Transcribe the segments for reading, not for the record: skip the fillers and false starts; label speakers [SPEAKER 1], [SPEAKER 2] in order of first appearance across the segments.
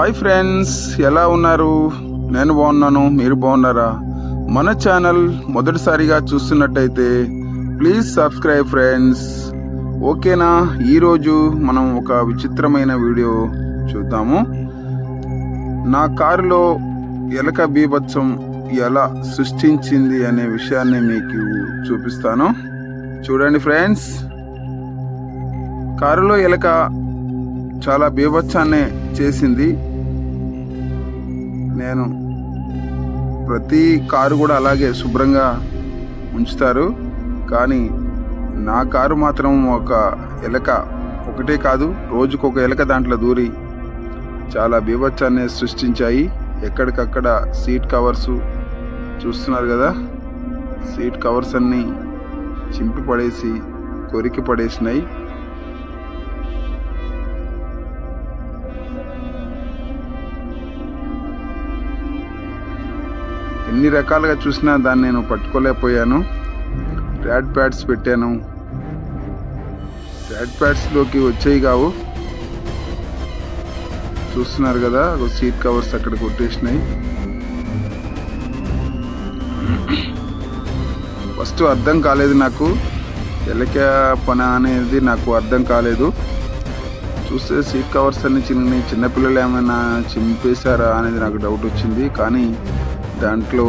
[SPEAKER 1] Hi friends, ఎలా ఉన్నారు? నేను బాగున్నాను. మీరు బాగున్నారా? మన ఛానల్ మొదటిసారిగా చూస్తున్నట్టయితే ప్లీజ్ సబ్స్క్రైబ్ ఫ్రెండ్స్. ఓకేనా? ఈరోజు మనం ఒక విచిత్రమైన వీడియో చూద్దాము. నా కారులో ఎలక బీభత్సం ఎలా సృష్టించింది అనే విషయాన్ని మీకు చూపిస్తాను. చూడండి ఫ్రెండ్స్, కారులో ఎలక చాలా బీభత్సాన్ని చేసింది. నేను ప్రతి కారు కూడా అలాగే శుభ్రంగా ఉంచుతారు, కానీ నా కారు మాత్రం ఒక ఎలక ఒకటే కాదు, రోజుకొక ఎలక దాంట్లో దూరి చాలా బీభత్సాన్ని సృష్టించాయి. ఎక్కడికక్కడ సీట్ కవర్స్ చూస్తున్నారు కదా, సీట్ కవర్స్ అన్నీ చింపి పడేసి కొరికి పడేసినాయి. ఎన్ని రకాలుగా చూసినా దాన్ని నేను పట్టుకోలేకపోయాను. ర్యాడ్ ప్యాడ్స్ పెట్టాను, ర్యాడ్ ప్యాడ్స్లోకి వచ్చేవి కావు. చూస్తున్నారు కదా, సీట్ కవర్స్ అక్కడ కొట్టేసినాయి. ఫస్ట్ అర్థం కాలేదు నాకు, ఎలక పని అనేది నాకు అర్థం కాలేదు. చూస్తే సీట్ కవర్స్ అన్ని చిన్నపిల్లలు ఏమైనా చింపేశారా అనేది నాకు డౌట్ వచ్చింది. కానీ దాంట్లో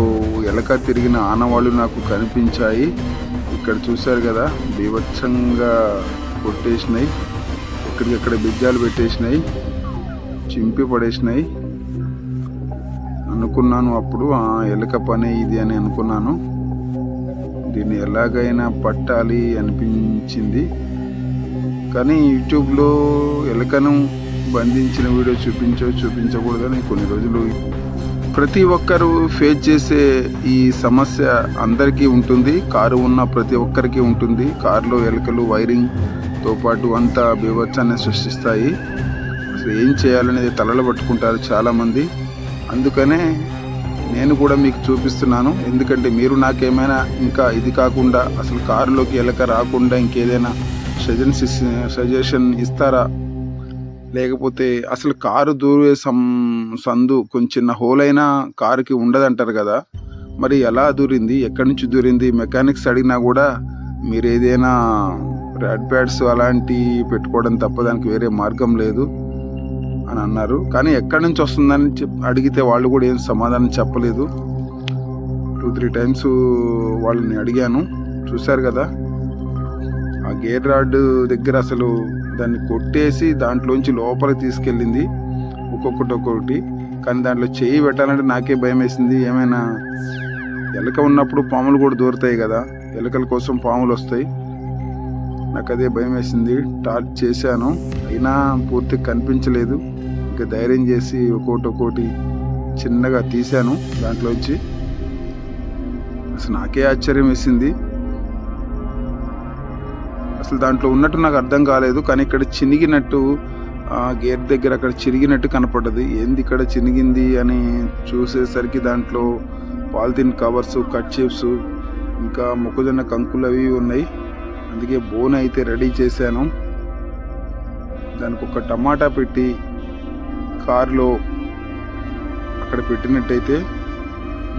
[SPEAKER 1] ఎలక తిరిగిన ఆనవాళ్ళు నాకు కనిపించాయి. ఇక్కడ చూశారు కదా, బీభత్సంగా కొట్టేసినాయి, ఎక్కడికెక్కడ బిజ్జాలు పెట్టేసినాయి, చింపి పడేసినాయి. అనుకున్నాను అప్పుడు, ఎలక పని ఇది అని అనుకున్నాను. దీన్ని ఎలాగైనా పట్టాలి అనిపించింది. కానీ యూట్యూబ్లో ఎలకను బంధించిన వీడియో చూపించకూడదని కొన్ని రోజులు ప్రతి ఒక్కరూ ఫేస్ చేసే ఈ సమస్య అందరికీ ఉంటుంది. కారు ఉన్న ప్రతి ఒక్కరికి ఉంటుంది. కారులో ఎలకలు వైరింగ్తో పాటు అంతా బీభత్సాన్ని సృష్టిస్తాయి. అసలు ఏం చేయాలనేది తలలు పట్టుకుంటారు చాలామంది. అందుకనే నేను కూడా మీకు చూపిస్తున్నాను. ఎందుకంటే మీరు నాకేమైనా ఇంకా ఇది కాకుండా అసలు కారులోకి ఎలక రాకుండా ఇంకేదైనా సజెషన్ ఇస్తారా? లేకపోతే అసలు కారు దూరే సందు కొంచెం చిన్న హోల్ అయినా కారుకి ఉండదంటారు కదా, మరి ఎలా దూరింది, ఎక్కడి నుంచి దూరింది? మెకానిక్స్ అడిగినా కూడా మీరు ఏదైనా ర్యాడ్ ప్యాడ్స్ అలాంటివి పెట్టుకోవడం తప్ప దానికి వేరే మార్గం లేదు అని అన్నారు. కానీ ఎక్కడి నుంచి వస్తుందని అడిగితే వాళ్ళు కూడా ఏం సమాధానం చెప్పలేదు. 2-3 టైమ్స్ వాళ్ళని అడిగాను. చూశారు కదా, ఆ గేర్ రాడ్ దగ్గర అసలు దాన్ని కొట్టేసి దాంట్లోంచి లోపలికి తీసుకెళ్ళింది ఒక్కొక్కటి. కానీ దాంట్లో చేయి పెట్టాలంటే నాకే భయం వేసింది. ఏమైనా ఎలక ఉన్నప్పుడు పాములు కూడా దూరుతాయి కదా, ఎలకల కోసం పాములు వస్తాయి. నాకు అదే భయం వేసింది. టార్చ్ చేశాను, అయినా పూర్తిగా కనిపించలేదు. ఇంకా ధైర్యం చేసి ఒక్కొక్కటి చిన్నగా తీశాను దాంట్లోంచి. అసలు నాకే ఆశ్చర్యం వేసింది. అసలు దాంట్లో ఉన్నట్టు నాకు అర్థం కాలేదు. కానీ ఇక్కడ చినిగినట్టు, గేర్ దగ్గర అక్కడ చిరిగినట్టు కనపడ్డది. ఏంది ఇక్కడ చినిగింది అని చూసేసరికి దాంట్లో పాలిథిన్ కవర్స్, కర్చీఫ్స్, ఇంకా మొక్కజొన్న కంకులు అవి ఉన్నాయి. అందుకే బోన్ అయితే రెడీ చేశాను. దానికి ఒక టమాటా పెట్టి కారులో అక్కడ పెట్టినట్టయితే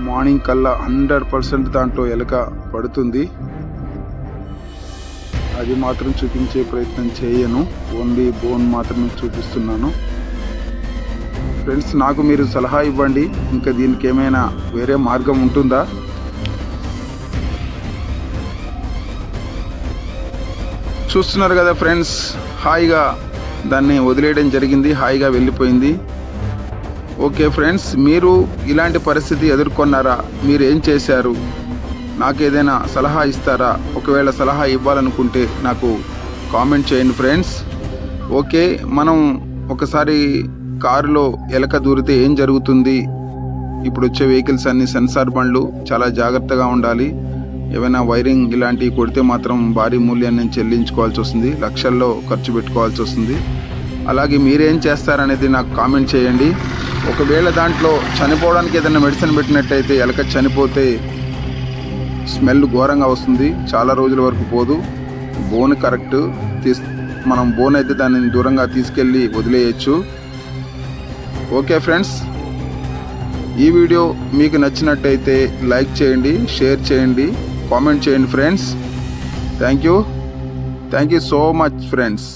[SPEAKER 1] మార్నింగ్ కల్లా 100% దాంట్లో ఎలక పడుతుంది. అది మాత్రం చూపించే ప్రయత్నం చేయను, ఓన్లీ బోన్ మాత్రమే చూపిస్తున్నాను. ఫ్రెండ్స్, నాకు మీరు సలహా ఇవ్వండి, ఇంకా దీనికి ఏమైనా వేరే మార్గం ఉంటుందా? చూస్తున్నారు కదా ఫ్రెండ్స్, హాయిగా దాన్ని వదిలేయడం జరిగింది, హాయిగా వెళ్ళిపోయింది. ఓకే ఫ్రెండ్స్, మీరు ఇలాంటి పరిస్థితి ఎదుర్కొన్నారా? మీరు ఏం చేశారు? నాకు ఏదైనా సలహా ఇస్తారా? ఒకవేళ సలహా ఇవ్వాలనుకుంటే నాకు కామెంట్ చేయండి ఫ్రెండ్స్. ఓకే, మనం ఒకసారి కారులో ఎలక దూరితే ఏం జరుగుతుంది? ఇప్పుడు వచ్చే వెహికల్స్ అన్ని సెన్సార్ బండ్లు, చాలా జాగ్రత్తగా ఉండాలి. ఏమైనా వైరింగ్ ఇలాంటివి కొడితే మాత్రం భారీ మూల్యాన్ని నేను చెల్లించుకోవాల్సి వస్తుంది, లక్షల్లో ఖర్చు పెట్టుకోవాల్సి వస్తుంది. అలాగే మీరేం చేస్తారనేది నాకు కామెంట్ చేయండి. ఒకవేళ దాంట్లో చనిపోవడానికి ఏదైనా మెడిసిన్ పెట్టినట్టయితే ఎలక చనిపోతే స్మెల్ ఘోరంగా వస్తుంది, చాలా రోజుల వరకు పోదు. బోన్ కరెక్ట్ మనం బోన్ అయితే దానిని దూరంగా తీసుకెళ్ళి వదిలేయచ్చు. ఓకే ఫ్రెండ్స్, ఈ వీడియో మీకు నచ్చినట్టయితే లైక్ చేయండి, షేర్ చేయండి, కామెంట్ చేయండి friends. Thank you so much friends.